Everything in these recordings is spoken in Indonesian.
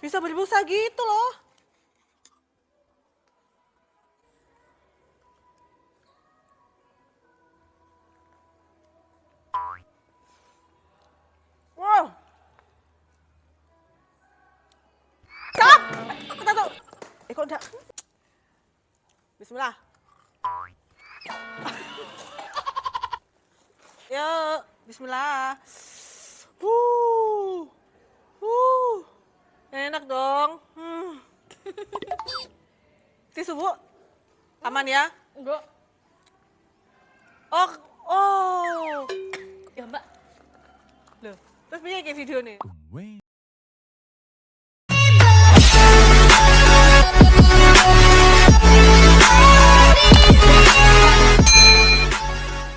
Bisa berbusa gitu loh. Wow. Stop! Kita tuh. Kok udah. Bismillah. Yuk, bismillah. Wuh. Wuh. Enak dong. Tisu, Bu. Aman ya? Enggak. Oh, oh. Ya, Mbak. Loh, terus punya kayak video nih.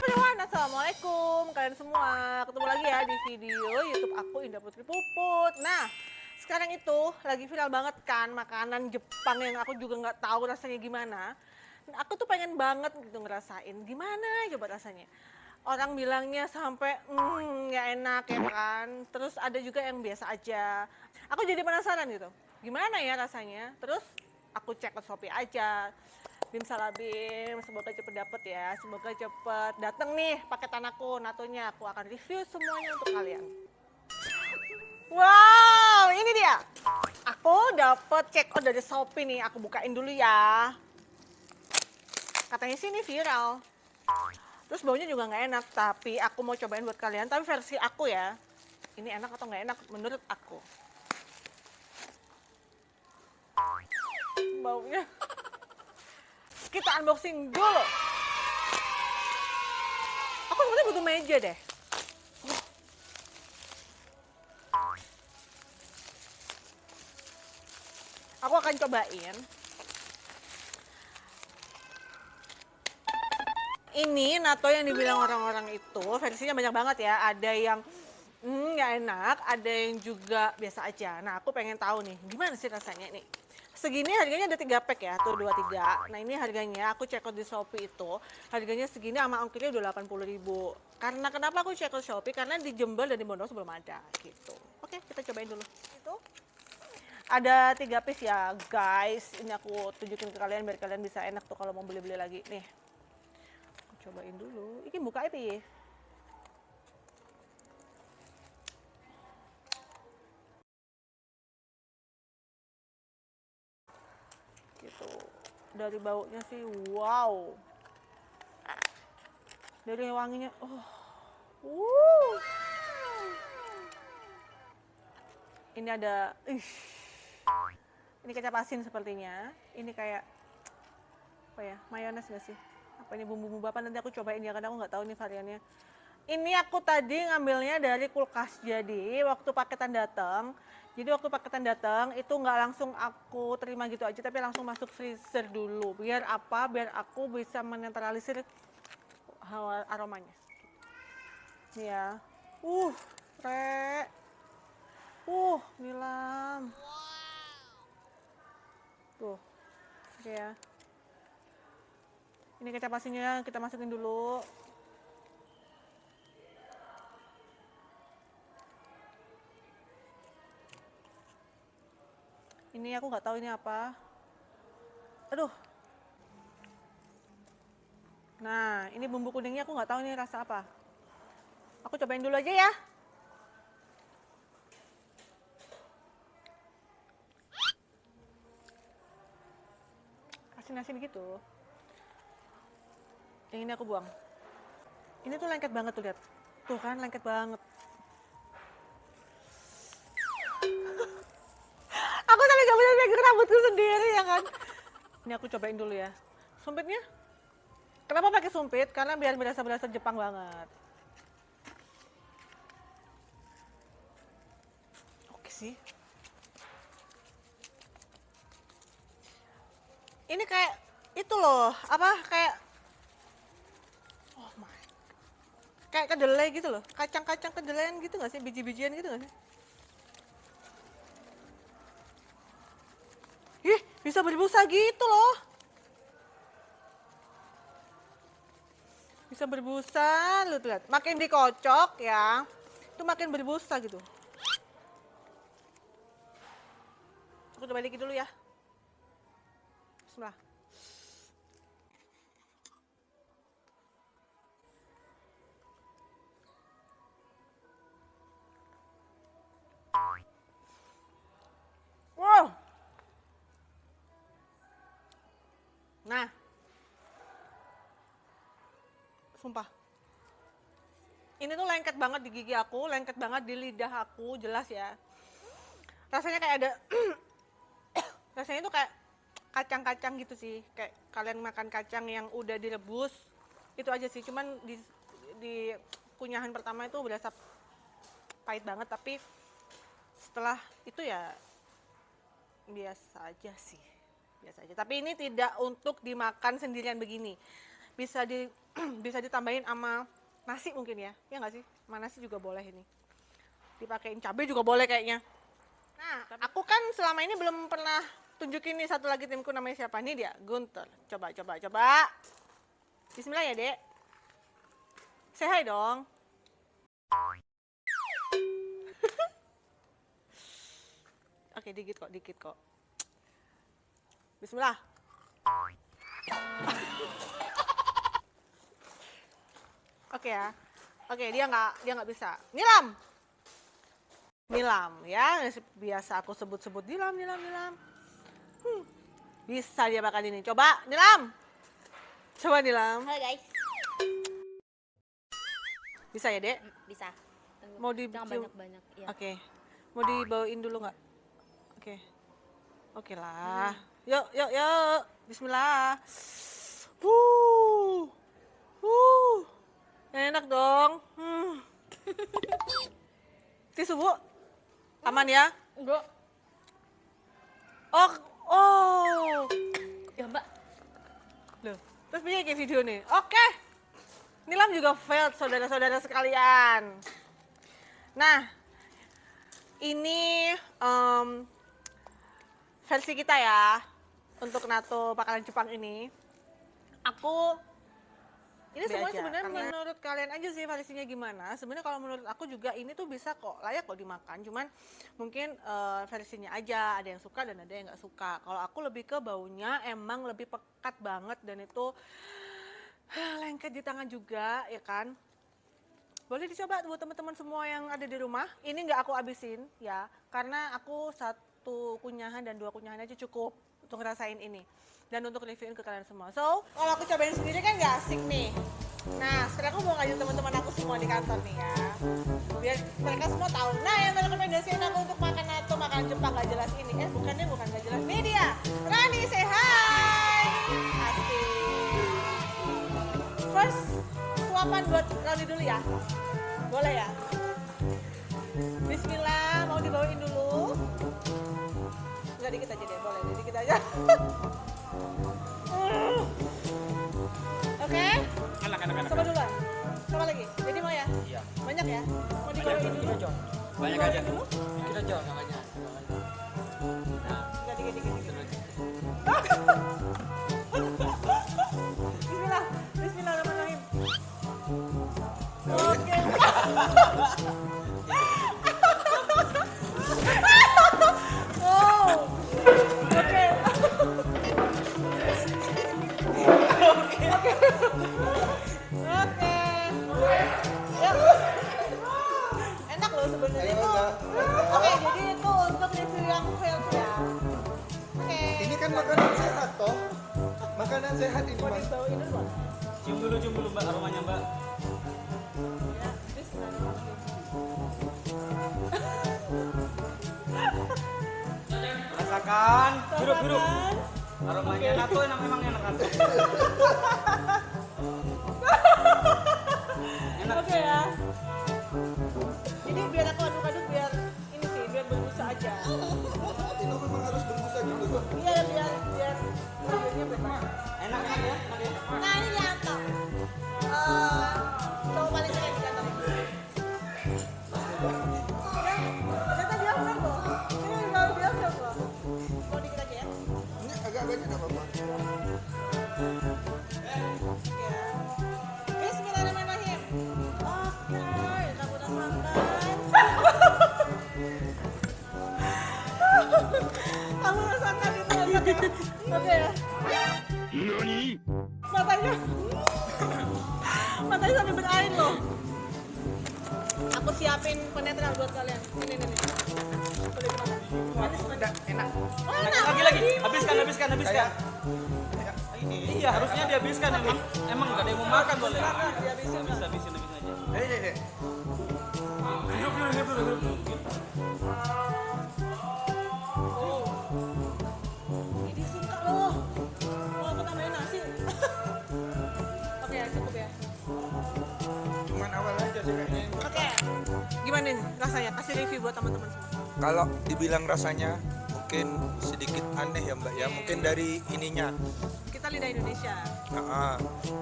Everyone, assalamualaikum kalian semua. Ketemu lagi ya di video YouTube aku Indah Putri Puput. Nah, sekarang itu lagi viral banget kan makanan Jepang yang aku juga nggak tahu rasanya gimana. Nah, aku tuh pengen banget gitu ngerasain gimana coba rasanya. Orang bilangnya sampai nggak enak ya kan. Terus ada juga yang biasa aja. Aku jadi penasaran gitu. Gimana ya rasanya? Terus aku cek ke Shopee aja. Bim Salabim, semoga cepet dapet ya, semoga cepet dateng nih paketan aku, natonya. Aku akan review semuanya untuk kalian. Wow, ini dia. Aku dapet check out dari Shopee nih, aku bukain dulu ya. Katanya sih ini viral. Terus baunya juga nggak enak, tapi aku mau cobain buat kalian, tapi versi aku ya. Ini enak atau nggak enak menurut aku. Baunya. Kita unboxing dulu. Aku sebenarnya butuh meja deh. Aku akan cobain. Ini natto yang dibilang orang-orang itu versinya banyak banget ya. Ada yang nggak enak, ada yang juga biasa aja. Nah, aku pengen tahu nih, gimana sih rasanya nih. Segini harganya ada 3 pack ya, tuh 23. Nah, ini harganya aku check out di Shopee itu, harganya segini sama ongkirnya udah 80.000. Karena kenapa aku check out Shopee? Karena di Jember dan di Bondowoso belum ada gitu. Oke, kita cobain dulu. Itu ada 3 piece ya, guys. Ini aku tunjukin ke kalian biar kalian bisa enak tuh kalau mau beli-beli lagi. Nih. Aku cobain dulu. Ini buka piye? Gitu. Dari baunya sih wow. Dari wanginya uh. Ini ada ini kecap asin sepertinya. Ini kayak apa ya? Mayones nggak sih? Apa ini bumbu-bumbu apa, nanti aku cobain ya karena aku nggak tahu nih variannya. Ini aku tadi ngambilnya dari kulkas. Jadi waktu paketan datang, itu nggak langsung aku terima gitu aja, tapi langsung masuk freezer dulu. Biar apa? Biar aku bisa menetralisir aromanya. Nih ya. Re. Nilam. Tuh. Oke ya. Ini kecap asinnya kita masukin dulu. Ini aku nggak tahu ini apa. Aduh. Nah, ini bumbu kuningnya aku nggak tahu ini rasa apa. Aku cobain dulu aja ya. Asin-asin gitu. Yang ini aku buang. Ini tuh lengket banget tuh, lihat. Tuh kan lengket banget. Aku sampai gak bisa pegang rambutku sendiri ya kan. Ini aku cobain dulu ya. Sumpitnya. Kenapa pakai sumpit? Karena biar berasa-berasa Jepang banget. Oke sih. Ini kayak itu loh, apa kayak oh my. Kayak kedelai gitu loh. Kacang-kacang kedelaian gitu nggak sih? Biji-bijian gitu nggak sih? Ih, bisa berbusa gitu loh. Bisa berbusa, lihat. Makin dikocok ya, itu makin berbusa gitu. Aku coba dikit dulu ya. Bismillah. Wow. Nah. Sumpah. Ini tuh lengket banget di gigi aku, lengket banget di lidah aku, jelas ya. Rasanya kayak ada rasanya tuh kayak kacang-kacang gitu sih, kayak kalian makan kacang yang udah direbus. Itu aja sih, cuman di kunyahan pertama itu berasa pahit banget, tapi setelah itu ya biasa aja sih. Biasa aja. Tapi ini tidak untuk dimakan sendirian begini. Bisa bisa ditambahin sama nasi mungkin ya nggak sih? Sama nasi juga boleh ini. Dipakein cabai juga boleh kayaknya. Nah, aku kan selama ini belum pernah tunjukin nih satu lagi timku namanya siapa nih dia? Guntur. Coba. Bismillah ya, Dek. Say hi dong. Oke, dikit kok. Bismillah. Oke ya. Oke, dia nggak bisa. Nilam ya, biasa aku sebut-sebut Nilam. Bisa dia makan ini. Coba, Nilam. Halo guys. Bisa ya, Dek? Bisa. Mau Jangan dicium? banyak-banyak. Ya. Oke. Mau dibawain dulu nggak? Oke lah. Yuk. Bismillah. Enak dong. Tisu, Bu. Aman ya? Enggak. Oh. Ya, Mbak. Loh, terus bikin video nih. Oke. Nilam juga failed, saudara-saudara sekalian. Nah, ini versi kita ya untuk nato makanan Jepang ini. Ini semua sebenarnya menurut kalian aja sih versinya gimana. Sebenarnya kalau menurut aku juga ini tuh bisa kok, layak kok dimakan. Cuman mungkin versinya aja ada yang suka dan ada yang nggak suka. Kalau aku lebih ke baunya emang lebih pekat banget dan itu lengket di tangan juga ya kan. Boleh dicoba buat teman-teman semua yang ada di rumah. Ini nggak aku abisin ya, karena aku 1 kunyahan dan 2 kunyahan aja cukup untuk ngerasain ini. Dan untuk reviewin ke kalian semua. So, kalau aku cobain sendiri kan gak asik nih. Nah, sekarang aku mau ngajak teman-teman aku semua di kantor nih ya. Biar mereka semua tahu. Nah, yang merekomendasiin aku untuk makan nato, makanan Jepang gak jelas ini. Bukan gak jelas. Ini dia, Rani, say hi. Asik. First, suapan buat Rani dulu ya. Boleh ya? Bismillah, mau dibawain dulu. Enggak, dikit aja deh, boleh dikit aja. Oke? Enak. Coba duluan. Coba lagi. Jadi mau ya? Iya. Banyak ya? Mau dibawain dulu? Banyak aja. Dulu? Dikit aja namanya. Enggak, dikit. Bismillahirrahmanirrahim. Oke. Oke. Ya. Enak loh sebenarnya itu. Oke, jadi itu untuk review yang failed ya. Oke. Ini kan makanan sehat toh. Makanan sehat ini Mau mas. dibawain dulu, Bang? Cium dulu Mbak aromanya Mbak. Ya, Rasakan. Hirup. Rasakan. Aromanya nato memang enak kan. Enak. Oke ya. Jadi biar aku aduk-aduk biar ini sih, biar berbusa aja. Itu memang harus berbusa gitu. Iya, biar sayurnya berbusa. Enak ya. Nah, ini dia Anto. Cowok paling keren di kantor ini. Ternyata dia fail loh. Ini luar biasa loh. Mau dikit aja ya. Ini agak banyak nggak apa-apa. Ya. Bismillahirrahmanirrahim. Oke, kita udah makan. Kamu rasakan itu enak ya. Oke ya. Matanya. Matanya sampai berair loh. Aku siapin penetral buat kalian. Ini. Boleh dimakan. Manis banget. Enak. Oh, enak. Lagi. Habiskan. Kayak ini. Iya, harusnya dihabiskan emang. Emang enggak ada yang mau makan boleh. Dihabisin. Habisin aja. Ini. Hidup dulu. Ini suka loh. Mau aku tambahin nasi? Oke ya, cukup ya. Cuman awal aja sih kayaknya. Oke. Gimana nih rasanya? Kasih review buat teman-teman semua. Kalau dibilang rasanya mungkin sedikit aneh ya Mbak ya. Mungkin dari ininya. Kita lidah Indonesia.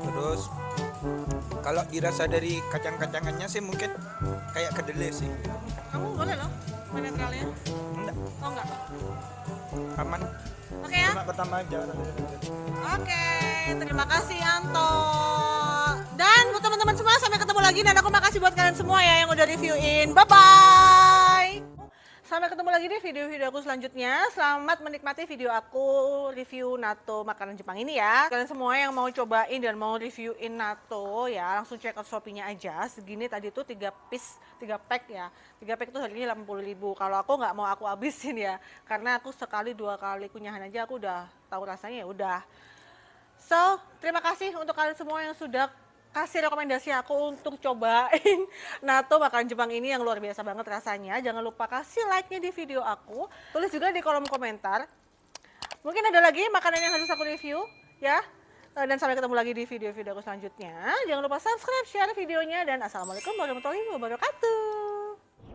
Terus kalau dirasa dari kacang-kacangannya sih mungkin kayak kedelai sih. Kamu boleh loh penetralnya. Enggak, Oh enggak? aman. Oke ya. Cuma pertama aja. Oke, terima kasih Anto. Dan buat teman-teman semua sampai ketemu lagi dan aku makasih buat kalian semua ya yang udah reviewin. Bye bye. Sampai ketemu lagi di video-video aku selanjutnya. Selamat menikmati video aku review natto makanan Jepang ini ya. Kalian semua yang mau cobain dan mau reviewin natto ya, langsung check out Shopee-nya aja. Segini tadi tuh 3 pack ya. 3 pack tuh harganya 80.000. Kalau aku nggak mau aku habisin ya. Karena aku sekali 2 kali kunyahan aja aku udah tahu rasanya ya udah. So, terima kasih untuk kalian semua yang sudah kasih rekomendasi aku untuk cobain natto makanan Jepang ini yang luar biasa banget rasanya. Jangan lupa kasih like-nya di video aku. Tulis juga di kolom komentar. Mungkin ada lagi makanan yang harus aku review ya. Dan sampai ketemu lagi di video-video aku selanjutnya. Jangan lupa subscribe, share videonya, dan assalamualaikum warahmatullahi wabarakatuh.